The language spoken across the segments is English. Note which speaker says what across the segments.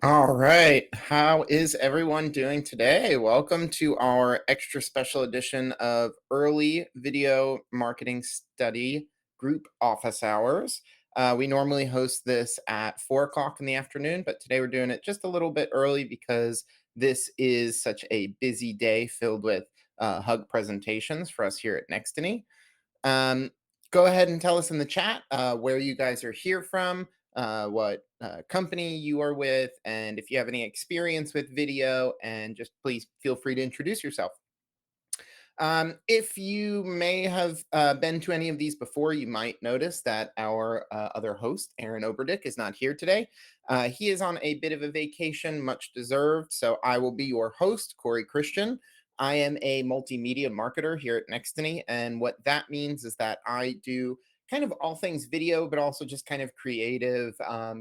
Speaker 1: All right. How is everyone doing today? Welcome to our extra special edition of Early Video Marketing Study Group Office Hours. We normally host this at 4 o'clock in the afternoon, but today we're doing it just a little bit early because this is such a busy day filled with hug presentations for us here at Nextiny. Um, Go ahead and tell us in the chat where you guys are here from, what company you are with, and if you have any experience with video, and just please feel free to introduce yourself. If you may have been to any of these before, you might notice that our other host, Aaron Oberdick, is not here today. He is on a bit of a vacation, much deserved. So I will be your host, Corey Christian. I am a multimedia marketer here at Nextiny. And what that means is that I do kind of all things video, but also just kind of creative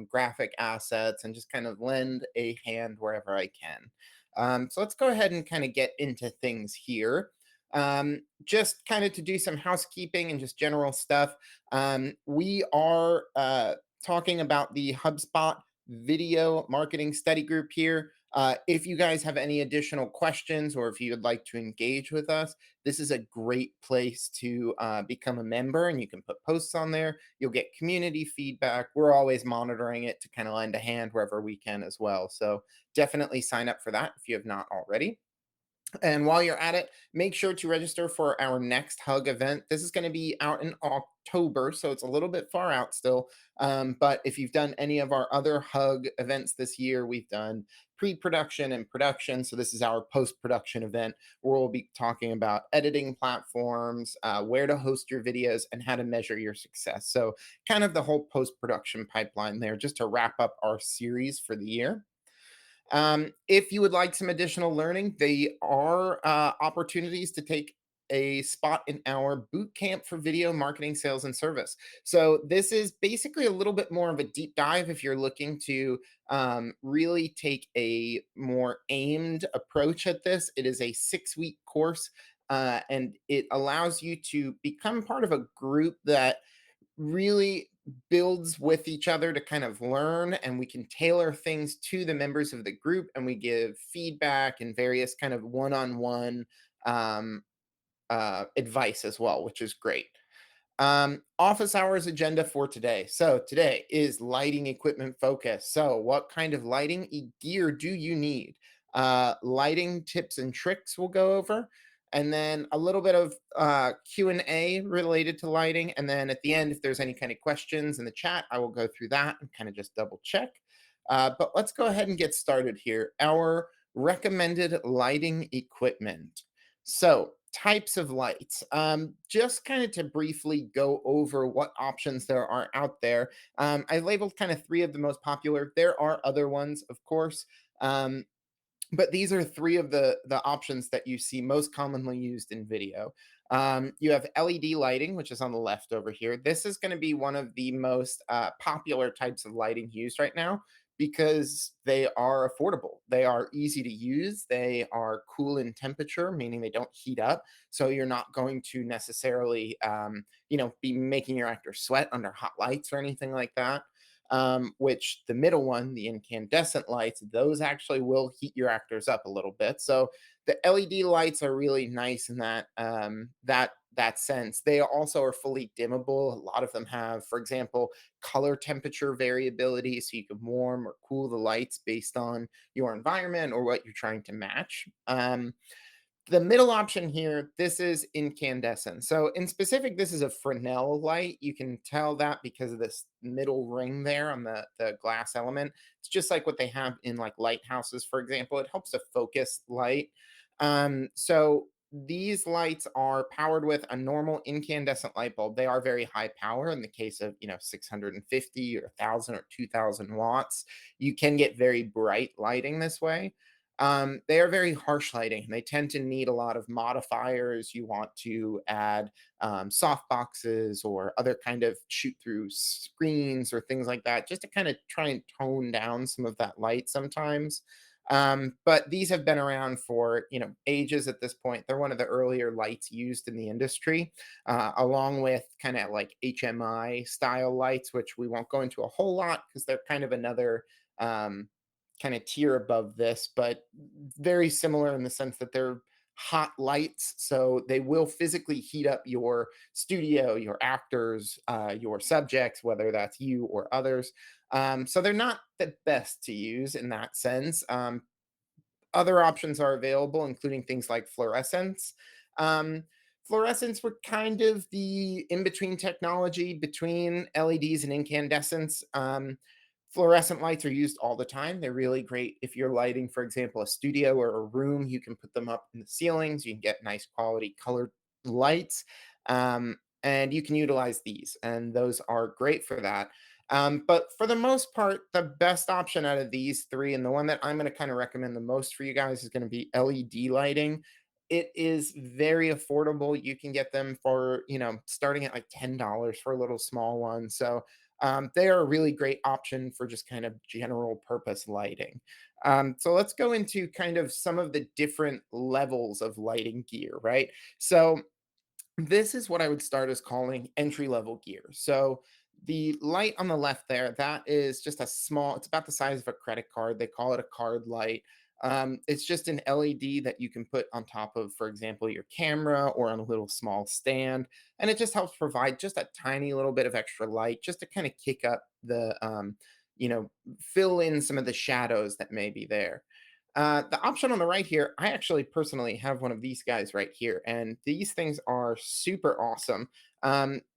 Speaker 1: graphic assets and just kind of lend a hand wherever I can. So let's go ahead and kind of get into things here. Just kind of to do some housekeeping and just general stuff. We are talking about the HubSpot video marketing study group here. If you guys have any additional questions or if you would like to engage with us, this is a great place to become a member, and you can put posts on there. You'll get community feedback. We're always monitoring it to kind of lend a hand wherever we can as well. So definitely sign up for that if you have not already. And while you're at it, make sure to register for our next Hug event. This is going to be out in October, so it's a little bit far out still. But if you've done any of our other Hug events this year, we've done pre-production and production. So this is our post-production event where we'll be talking about editing platforms, where to host your videos, and how to measure your success. So kind of the whole post-production pipeline there, just to wrap up our series for the year. If you would like some additional learning, they are opportunities to take a spot in our boot camp for video marketing, sales, and service. So this is basically a little bit more of a deep dive if you're looking to really take a more aimed approach at this. It is a 6-week course, and it allows you to become part of a group that really builds with each other to kind of learn, and we can tailor things to the members of the group, and we give feedback and various kind of one-on-one um, advice as well, which is great. Office hours agenda for today. So today is lighting equipment focus. So what kind of lighting gear do you need? Lighting tips and tricks we'll go over, and then a little bit of Q&A related to lighting. And then at the end, if there's any kind of questions in the chat, I will go through that and kind of just double check. But let's go ahead and get started here. Our recommended lighting equipment. So types of lights. Just kind of to briefly go over what options there are out there. I labeled kind of 3 of the most popular. There are other ones, of course. But these are 3 of the options that you see most commonly used in video. You have LED lighting, which is on the left over here. This is going to be one of the most popular types of lighting used right now because they are affordable. They are easy to use. They are cool in temperature, meaning they don't heat up. So you're not going to necessarily, be making your actor sweat under hot lights or anything like that. Which the middle one, the incandescent lights, those actually will heat your actors up a little bit. So the LED lights are really nice in that sense. They also are fully dimmable. A lot of them have, for example, color temperature variability, so you can warm or cool the lights based on your environment or what you're trying to match. The middle option here, this is incandescent. So in specific, this is a Fresnel light. You can tell that because of this middle ring there on the glass element. It's just like what they have in like lighthouses, for example. It helps to focus light. So these lights are powered with a normal incandescent light bulb. They are very high power in the case of, 650 or 1,000 or 2,000 watts. You can get very bright lighting this way. They are very harsh lighting. They tend to need a lot of modifiers. You want to add soft boxes or other kind of shoot through screens or things like that, just to kind of try and tone down some of that light sometimes. But these have been around for ages at this point. They're one of the earlier lights used in the industry, along with kind of like HMI style lights, which we won't go into a whole lot because they're kind of another kind of tier above this, but very similar in the sense that they're hot lights. So they will physically heat up your studio, your actors, your subjects, whether that's you or others. So they're not the best to use in that sense. Other options are available, including things like fluorescence. Um, Fluorescence were kind of the in between technology between LEDs and incandescence. Fluorescent lights are used all the time. They're really great if you're lighting, for example, a studio or a room. You can put them up in the ceilings. You can get nice quality colored lights. And you can utilize these, and those are great for that. But for the most part, the best option out of these three, and the one that I'm going to kind of recommend the most for you guys, is going to be LED lighting. It is very affordable. You can get them for, starting at like $10 for a little small one. So they are a really great option for just kind of general purpose lighting. So let's go into kind of some of the different levels of lighting gear, right? So this is what I would start as calling entry level gear. So the light on the left there, that is just a small, it's about the size of a credit card. They call it a card light. It's just an LED that you can put on top of, for example, your camera or on a little small stand. And it just helps provide just a tiny little bit of extra light just to kind of kick up you know, fill in some of the shadows that may be there. The option on the right here, I actually personally have one of these guys right here, and these things are super awesome.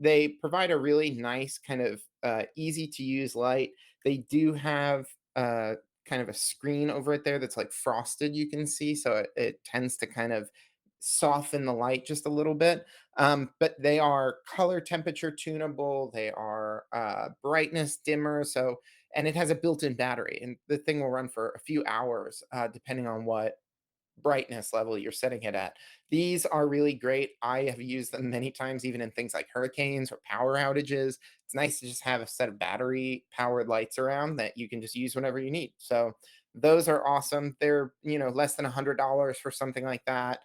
Speaker 1: They provide a really nice kind of easy to use light. They do have kind of a screen over it there that's like frosted, you can see, so it tends to kind of soften the light just a little bit. But they are color temperature tunable. They are brightness dimmer. So and it has a built-in battery, and the thing will run for a few hours, depending on what brightness level you're setting it at. These are really great. I have used them many times, even in things like hurricanes or power outages. It's nice to just have a set of battery powered lights around that you can just use whenever you need. So those are awesome. They're, less than $100 for something like that.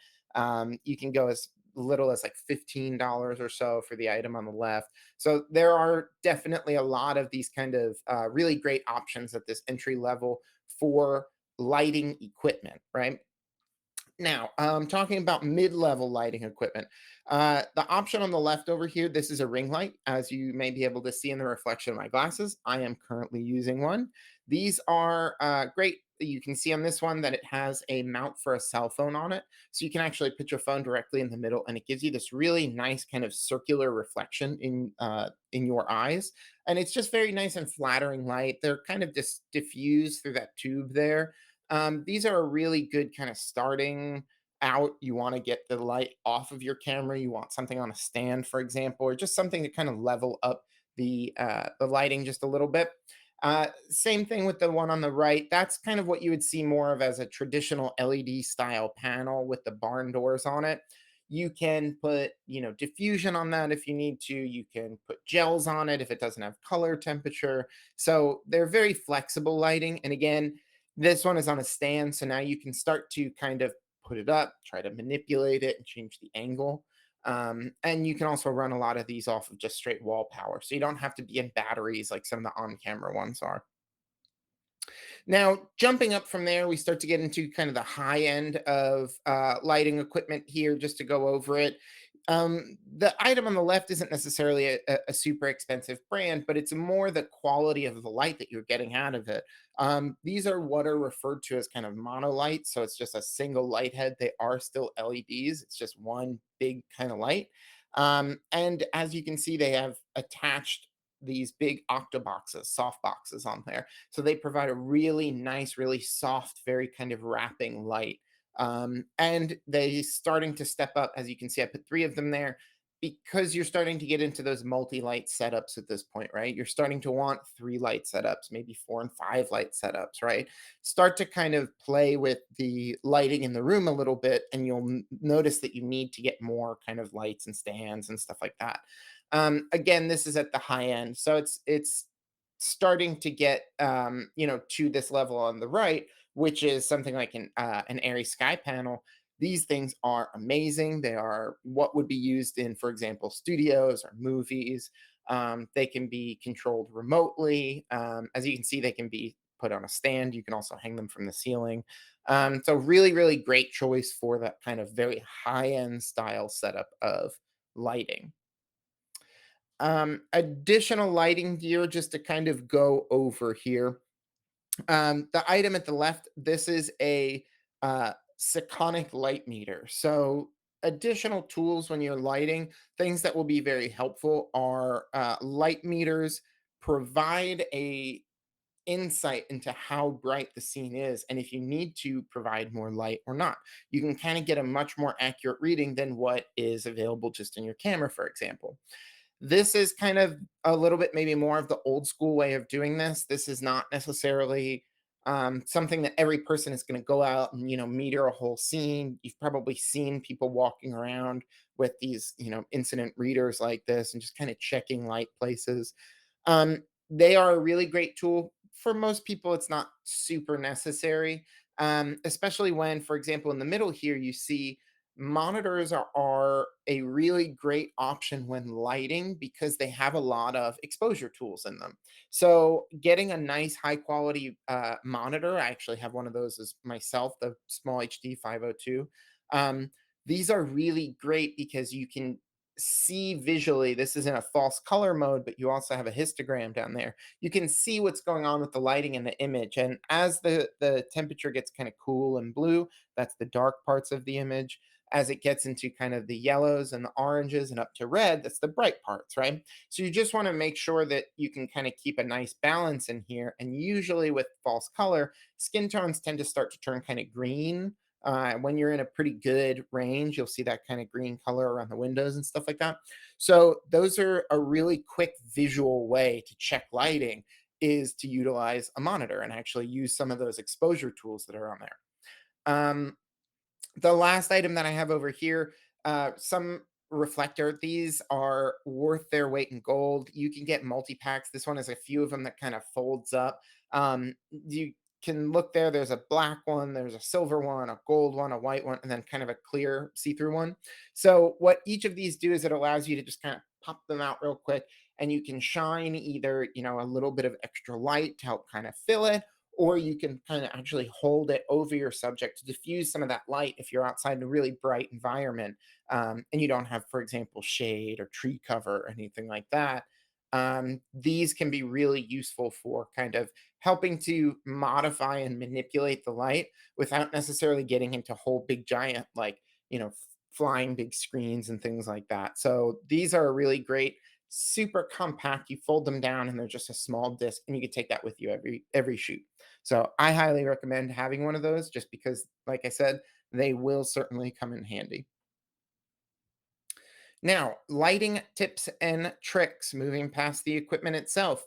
Speaker 1: You can go as little as like $15 or so for the item on the left. So there are definitely a lot of these kind of really great options at this entry level for lighting equipment, right? Now, talking about mid-level lighting equipment, the option on the left over here, this is a ring light, as you may be able to see in the reflection of my glasses. I am currently using one. These are great. You can see on this one that it has a mount for a cell phone on it. So you can actually put your phone directly in the middle, and it gives you this really nice kind of circular reflection in your eyes. And it's just very nice and flattering light. They're kind of just diffused through that tube there. These are a really good kind of starting out. You want to get the light off of your camera. You want something on a stand, for example, or just something to kind of level up the lighting just a little bit. Same thing with the one on the right. That's kind of what you would see more of as a traditional LED style panel with the barn doors on it. You can put, diffusion on that if you need to. You can put gels on it if it doesn't have color temperature. So they're very flexible lighting. And again, this one is on a stand, so now you can start to kind of put it up, try to manipulate it and change the angle. And you can also run a lot of these off of just straight wall power. So you don't have to be in batteries like some of the on-camera ones are. Now, jumping up from there, we start to get into kind of the high end of lighting equipment here, just to go over it. The item on the left isn't necessarily a super expensive brand, but it's more the quality of the light that you're getting out of it. These are what are referred to as kind of monolight. So it's just a single light head. They are still LEDs, it's just one big kind of light. And as you can see, they have attached these big octoboxes, soft boxes on there. So they provide a really nice, really soft, very kind of wrapping light. And they starting to step up. As you can see, I put three of them there because you're starting to get into those multi-light setups at this point, right? You're starting to want three light setups, maybe four and five light setups, right? Start to kind of play with the lighting in the room a little bit, and you'll notice that you need to get more kind of lights and stands and stuff like that. Again, this is at the high end, so it's starting to get to this level on the right, which is something like an airy sky panel. These things are amazing. They are what would be used in, for example, studios or movies. They can be controlled remotely. As you can see, they can be put on a stand. You can also hang them from the ceiling. So really, really great choice for that kind of very high-end style setup of lighting. Additional lighting gear just to kind of go over here. The item at the left, this is a Sekonic light meter. So additional tools when you're lighting, things that will be very helpful are light meters provide a insight into how bright the scene is and if you need to provide more light or not. You can kind of get a much more accurate reading than what is available just in your camera, for example. This is kind of a little bit maybe more of the old school way of doing this. This is not necessarily something that every person is going to go out and meter a whole scene. You've probably seen people walking around with these incident readers like this and just kind of checking light places. They are a really great tool. For most people, it's not super necessary, especially when, for example, in the middle here, you see monitors are a really great option when lighting because they have a lot of exposure tools in them. So, getting a nice high quality monitor, I actually have one of those as myself, the small HD 502. These are really great because you can see visually. This is in a false color mode, but you also have a histogram down there. You can see what's going on with the lighting in the image, and as the temperature gets kind of cool and blue, that's the dark parts of the image. As it gets into kind of the yellows and the oranges and up to red, that's the bright parts, right? So you just want to make sure that you can kind of keep a nice balance in here. And usually with false color, skin tones tend to start to turn kind of green. When you're in a pretty good range, you'll see that kind of green color around the windows and stuff like that. So those are a really quick visual way to check lighting, is to utilize a monitor and actually use some of those exposure tools that are on there. Um, the last item that I have over here, some reflector. These are worth their weight in gold. You can get multi packs. This one has a few of them that kind of folds up. You can look there. There's a black one, there's a silver one, a gold one, a white one, and then kind of a clear see through one. So what each of these do is it allows you to just kind of pop them out real quick, and you can shine either a little bit of extra light to help kind of fill it, or you can kind of actually hold it over your subject to diffuse some of that light if you're outside in a really bright environment, and you don't have, for example, shade or tree cover or anything like that. These can be really useful for kind of helping to modify and manipulate the light without necessarily getting into whole big giant, like, flying big screens and things like that. So these are really great, super compact. You fold them down and they're just a small disc, and you can take that with you every shoot. So I highly recommend having one of those just because, like I said, they will certainly come in handy. Now, lighting tips and tricks, moving past the equipment itself.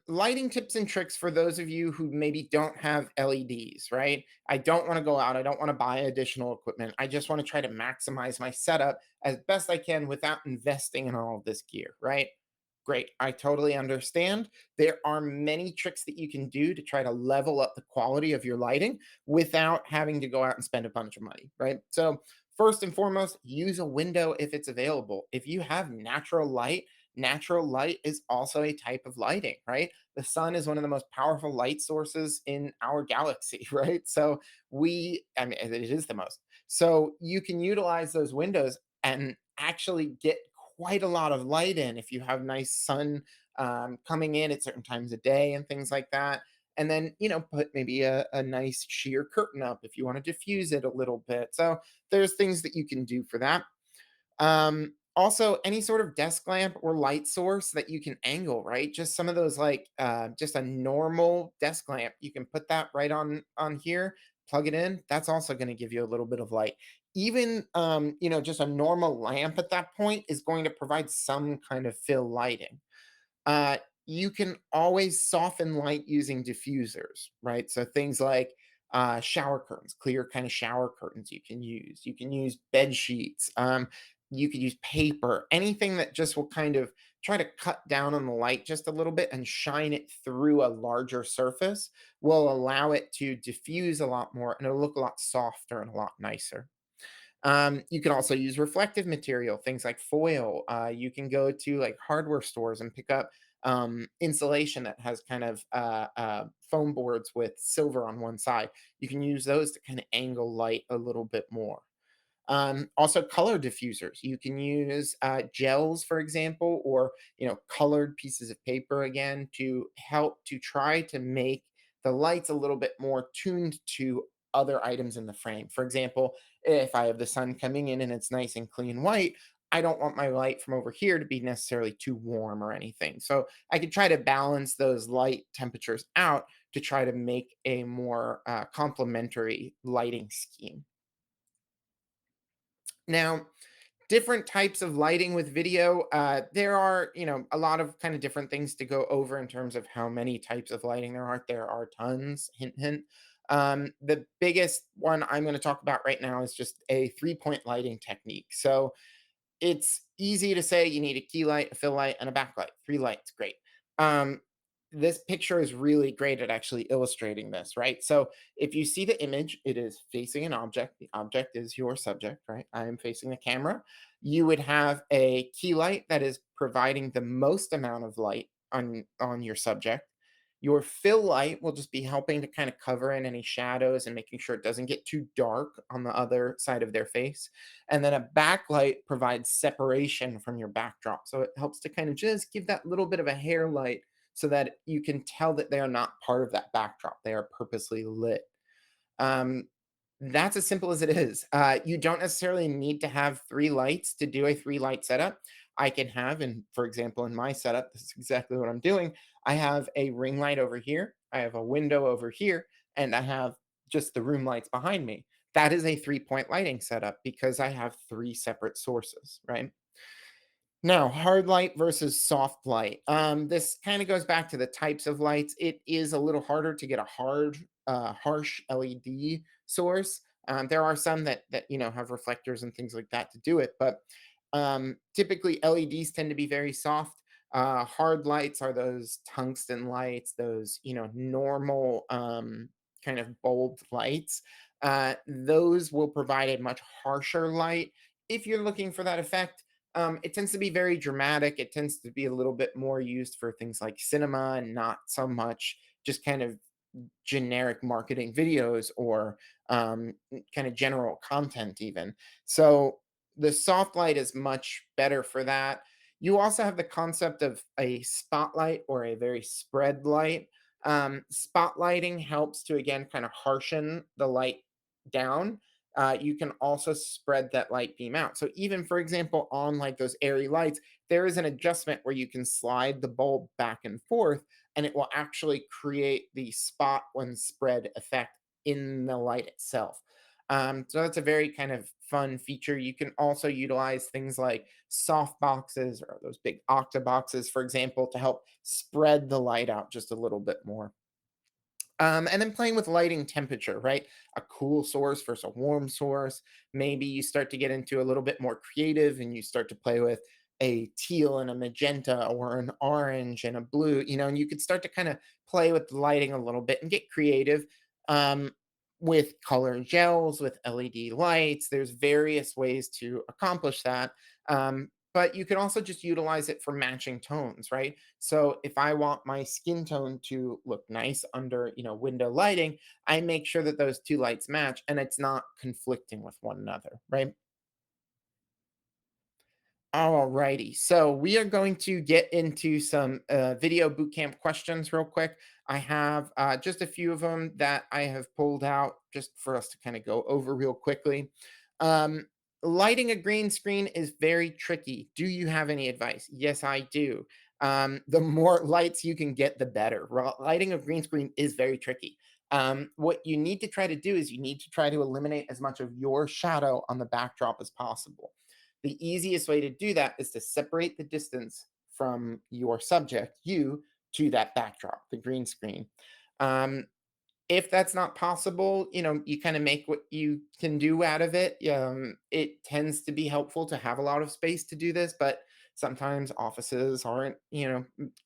Speaker 1: Lighting tips and tricks for those of you who maybe don't have LEDs, right? I don't want to go out. I don't want to buy additional equipment. I just want to try to maximize my setup as best I can without investing in all of this gear, right? Great. I totally understand. There are many tricks that you can do to try to level up the quality of your lighting without having to go out and spend a bunch of money, right? So, first and foremost, use a window if it's available. If you have natural light is also a type of lighting, right? The sun is one of the most powerful light sources in our galaxy, right? So, I mean, it is the most. So, you can utilize those windows and actually get quite a lot of light in if you have nice sun coming in at certain times of day and things like that. And then, put maybe a nice sheer curtain up if you want to diffuse it a little bit. So there's things that you can do for that. Also, any sort of desk lamp or light source that you can angle, right? Just some of those, like just a normal desk lamp. You can put that right on here, plug it in. That's also going to give you a little bit of light. Even just a normal lamp at that point is going to provide some kind of fill lighting. Uh, you can always soften light using diffusers, right? So things like shower curtains, clear kind of shower curtains you can use. You can use bed sheets. You could use paper, anything that just will kind of try to cut down on the light just a little bit and shine it through a larger surface will allow it to diffuse a lot more, and it'll look a lot softer and a lot nicer. You can also use reflective material, things like foil. You can go to like hardware stores and pick up insulation that has kind of foam boards with silver on one side. You can use those to kind of angle light a little bit more. Also, color diffusers. You can use gels, for example, or colored pieces of paper again to help to try to make the lights a little bit more tuned to other items in the frame. For example, if I have the sun coming in and it's nice and clean white, I don't want my light from over here to be necessarily too warm or anything. So I could try to balance those light temperatures out to try to make a more complementary lighting scheme. Now, different types of lighting with video, there are, a lot of kind of different things to go over in terms of how many types of lighting there are. There are tons, hint, hint. The biggest one I'm going to talk about right now is just a 3-point lighting technique. So it's easy to say you need a key light, a fill light, and a backlight. 3 lights, great. Um, this picture is really great at actually illustrating this, right? So if you see the image, it is facing an object. The object is your subject, right? I am facing the camera. You would have a key light that is providing the most amount of light on your subject. Your fill light will just be helping to kind of cover in any shadows and making sure it doesn't get too dark on the other side of their face. And then a backlight provides separation from your backdrop. So it helps to kind of just give that little bit of a hair light so that you can tell that they are not part of that backdrop. They are purposely lit. Um, that's as simple as it is. You don't necessarily need to have 3 lights to do a 3-light setup. I can have, and for example, in my setup, this is exactly what I'm doing. I have a ring light over here, I have a window over here, and I have just the room lights behind me. That is a 3-point lighting setup because I have 3 separate sources, right? Now, hard light versus soft light. This kind of goes back to the types of lights. It is a little harder to get a harsh LED source. There are some that have reflectors and things like that to do it, but typically LEDs tend to be very soft. Hard lights are those tungsten lights, those normal kind of bulbed lights. Those will provide a much harsher light if you're looking for that effect. It tends to be very dramatic. It tends to be a little bit more used for things like cinema and not so much just kind of generic marketing videos or kind of general content, even. So the soft light is much better for that. You also have the concept of a spotlight or a very spread light. Spotlighting helps to, again, kind of harshen the light down. You can also spread that light beam out. So even, for example, on like those airy lights, there is an adjustment where you can slide the bulb back and forth, and it will actually create the spot when spread effect in the light itself. So that's a very kind of fun feature. You can also utilize things like soft boxes or those big octa boxes, for example, to help spread the light out just a little bit more. And then playing with lighting temperature, right? A cool source versus a warm source. Maybe you start to get into a little bit more creative and you start to play with a teal and a magenta or an orange and a blue, and you could start to kind of play with the lighting a little bit and get creative um, with color gels, with LED lights. There's various ways to accomplish that. But you can also just utilize it for matching tones, right? So if I want my skin tone to look nice under, window lighting, I make sure that those 2 lights match and it's not conflicting with one another, right? Alrighty, so we are going to get into some video bootcamp questions real quick. I have just a few of them that I have pulled out just for us to kind of go over real quickly. Um, Lighting a green screen is very tricky. Do you have any advice? Yes, I do. The more lights you can get, the better. Lighting a green screen is very tricky. What you need to try to do is you need to try to eliminate as much of your shadow on the backdrop as possible. The easiest way to do that is to separate the distance from your subject, you, to that backdrop, the green screen. Um, if that's not possible, you kind of make what you can do out of it. It tends to be helpful to have a lot of space to do this, but sometimes offices aren't,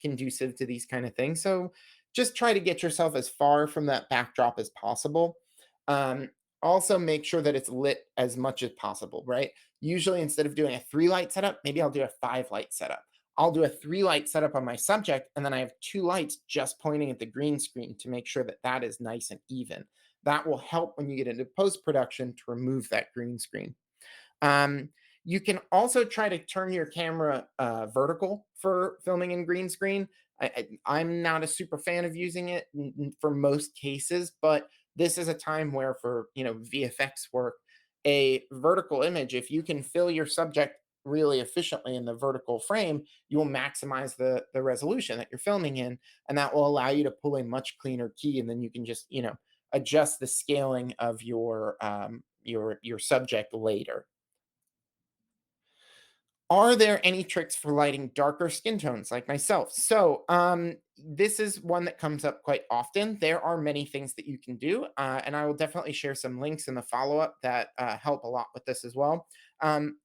Speaker 1: conducive to these kind of things. So just try to get yourself as far from that backdrop as possible. Um, Also, make sure that it's lit as much as possible, right? Usually, instead of doing a 3 light setup, maybe I'll do a 5 light setup. I'll do a 3 light setup on my subject, and then I have 2 lights just pointing at the green screen to make sure that that is nice and even. That will help when you get into post production to remove that green screen. Um, you can also try to turn your camera vertical for filming in green screen. I'm not a super fan of using it for most cases, but this is a time where, for VFX work, a vertical image, if you can fill your subject really efficiently in the vertical frame, you will maximize the resolution that you're filming in, and that will allow you to pull a much cleaner key, and then you can just adjust the scaling of your subject later. Are there any tricks for lighting darker skin tones like myself? So, this is one that comes up quite often. There are many things that you can do, and I will definitely share some links in the follow up that help a lot with this as well.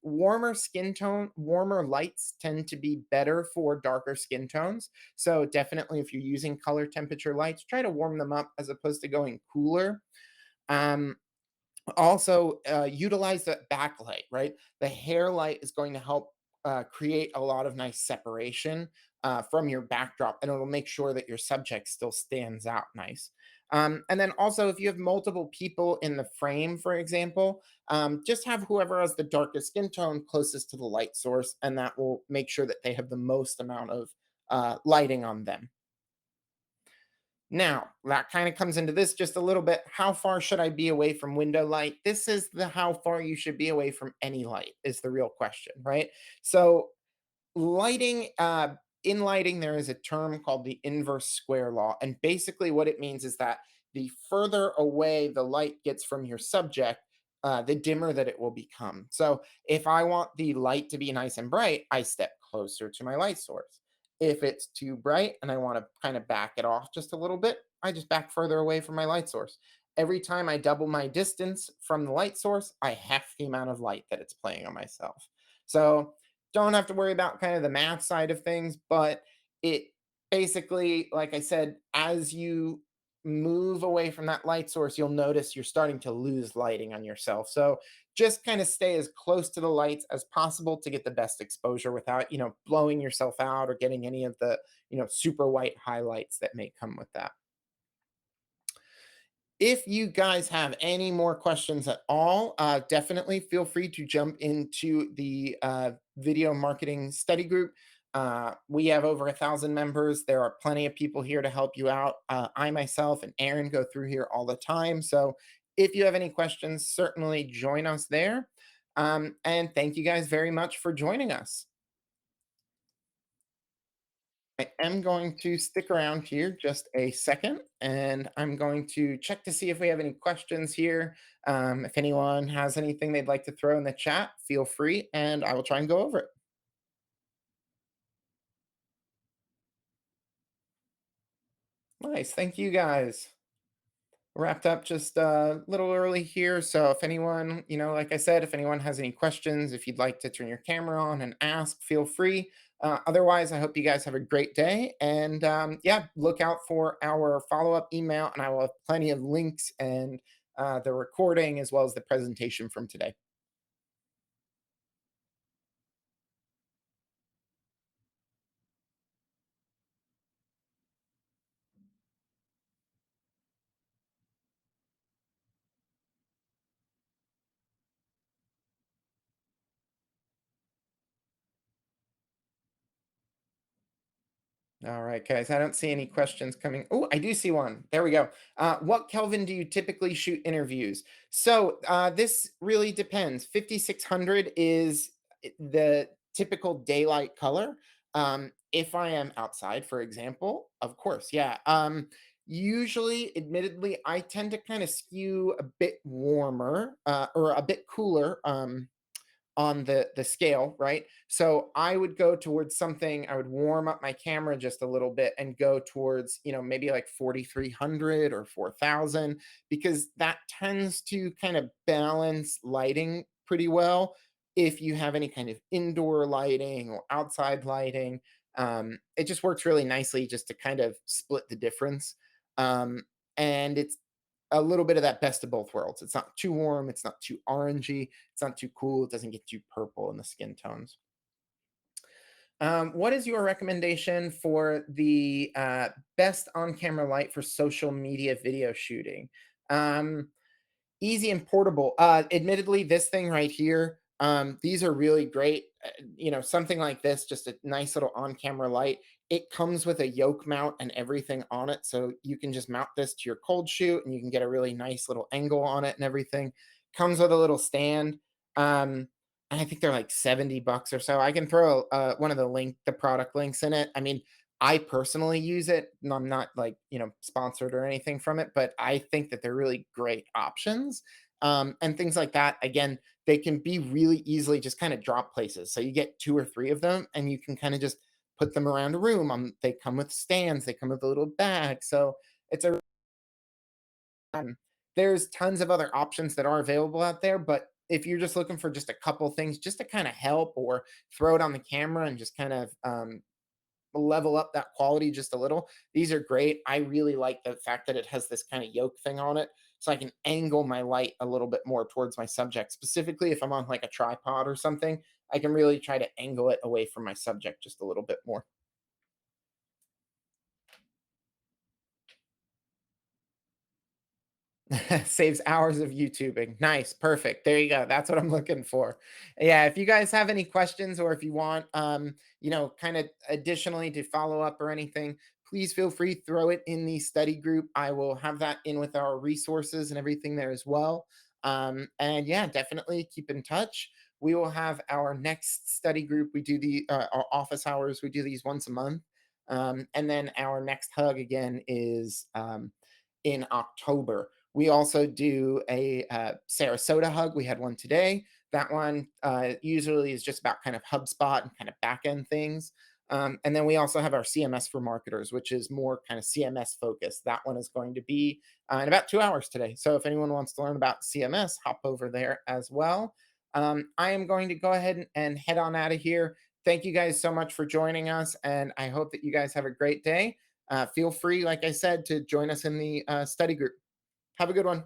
Speaker 1: Warmer skin tone, warmer lights tend to be better for darker skin tones. So, definitely, if you're using color temperature lights, try to warm them up as opposed to going cooler. Um, Also, utilize that backlight, right? The hair light is going to help create a lot of nice separation from your backdrop, and it'll make sure that your subject still stands out nice. And then also, if you have multiple people in the frame, for example, just have whoever has the darkest skin tone closest to the light source, and that will make sure that they have the most amount of lighting on them. Now, that kind of comes into this just a little bit. How far should I be away from window light? This is the how far you should be away from any light is the real question, right? So, lighting, in lighting, there is a term called the inverse square law. And basically, what it means is that the further away the light gets from your subject, the dimmer that it will become. So, if I want the light to be nice and bright, I step closer to my light source. If it's too bright and I want to kind of back it off just a little bit, I just back further away from my light source. Every time I double my distance from the light source, I half the amount of light that it's playing on myself. So, don't have to worry about kind of the math side of things, but it basically, like I said, as you move away from that light source, you'll notice you're starting to lose lighting on yourself. So just kind of stay as close to the lights as possible to get the best exposure without, blowing yourself out or getting any of the, super white highlights that may come with that. If you guys have any more questions at all, definitely feel free to jump into the video marketing study group. We have over 1,000 members. There are plenty of people here to help you out. I myself and Aaron go through here all the time. So if you have any questions, certainly join us there. And thank you guys very much for joining us. I am going to stick around here just a second, and I'm going to check to see if we have any questions here. If anyone has anything they'd like to throw in the chat, feel free, and I will try and go over it. Nice. Thank you guys. Wrapped up just a little early here. So if anyone, like I said, if anyone has any questions, if you'd like to turn your camera on and ask, feel free. Otherwise, I hope you guys have a great day. And yeah, look out for our follow up email, and I will have plenty of links and the recording as well as the presentation from today. All right, guys. I don't see any questions coming. Oh, I do see one. There we go. What Kelvin do you typically shoot interviews? So this really depends. 5600 is the typical daylight color. If I am outside, for example, of course, yeah. Usually, admittedly, I tend to kind of skew a bit warmer or a bit cooler. On the scale, right? So I would go towards something, I would warm up my camera just a little bit and go towards, maybe like 4,300 or 4,000, because that tends to kind of balance lighting pretty well. If you have any kind of indoor lighting or outside lighting, it just works really nicely just to kind of split the difference. And it's a little bit of that best of both worlds. It's not too warm, it's not too orangey, it's not too cool, it doesn't get too purple in the skin tones. What is your recommendation for the best on camera light for social media video shooting? Um, Easy and portable. Admittedly, this thing right here, these are really great. Something like this, just a nice little on-camera light. It comes with a yoke mount and everything on it, so you can just mount this to your cold shoot, and you can get a really nice little angle on it and everything. Comes with a little stand. And I think they're like $70 or so. I can throw one of the product links in it. I mean, I personally use it, and I'm not like, sponsored or anything from it, but I think that they're really great options. And things like that, again, they can be really easily just kind of drop places. So you get two or three of them and you can kind of just put them around a room. They come with stands, they come with a little bag. So it's a there's tons of other options that are available out there, but if you're just looking for just a couple things just to kind of help or throw it on the camera and just kind of level up that quality just a little. These are great. I really like the fact that it has this kind of yoke thing on it, so I can angle my light a little bit more towards my subject. Specifically, if I'm on like a tripod or something, I can really try to angle it away from my subject just a little bit more. Saves hours of YouTubing. Nice, perfect. There you go. That's what I'm looking for. Yeah, if you guys have any questions or if you want kind of additionally to follow up or anything, please feel free throw it in the study group. I will have that in with our resources and everything there as well. And yeah, definitely keep in touch. We will have our next study group. We do our office hours. We do these once a month. And then our next hug again is in October. We also do a Sarasota hug. We had one today. That one usually is just about kind of HubSpot and kind of back end things. And then we also have our CMS for marketers, which is more kind of CMS focused. That one is going to be in about 2 hours today. So if anyone wants to learn about CMS, hop over there as well. I am going to go ahead and head on out of here. Thank you guys so much for joining us. And I hope that you guys have a great day. Feel free, like I said, to join us in the study group. Have a good one.